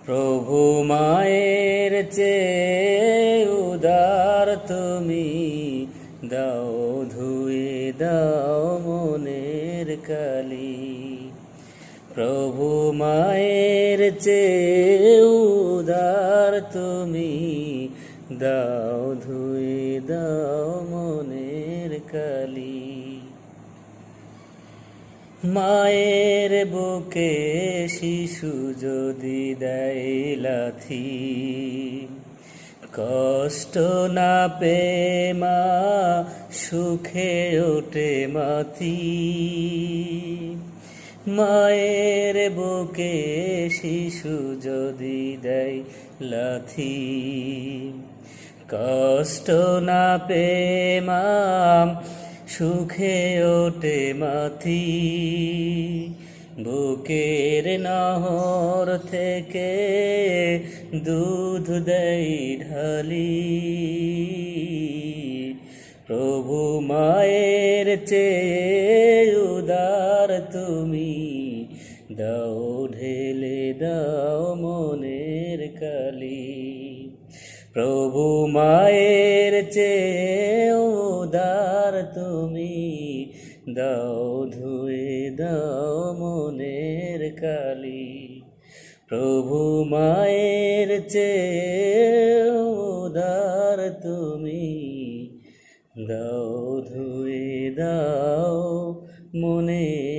প্রভু মায়ের চেয়ে উদার তুমি, দাও ধুয়ে দাও মনের কালি। প্রভু মায়ের চেয়ে উদার তুমি, দাও ধুয়ে দাও মনের কালি। মায়ের বুকে শিশু যদি দেয় লাথি, কষ্ট না পেয়ে মা সুখে ওঠে মাথি। মায়ের বুকে শিশু যদি দেয় লাথি, কষ্ট না পেয়ে মা সুখে ওঠে মাথি। বুকের নহর থেকে দুধ দেয় ঢালি। প্রভু মায়ের চেয়ে উদার তুমি, দাও ঢেলে দাও মনের কালি। প্রভু মায়ের চেয়ে উদার তুমি, দাও ধুয়ে দাও মনের কালি। প্রভু মায়ের চেয়ে উদার তুমি, দাও ধুয়ে দাও মনের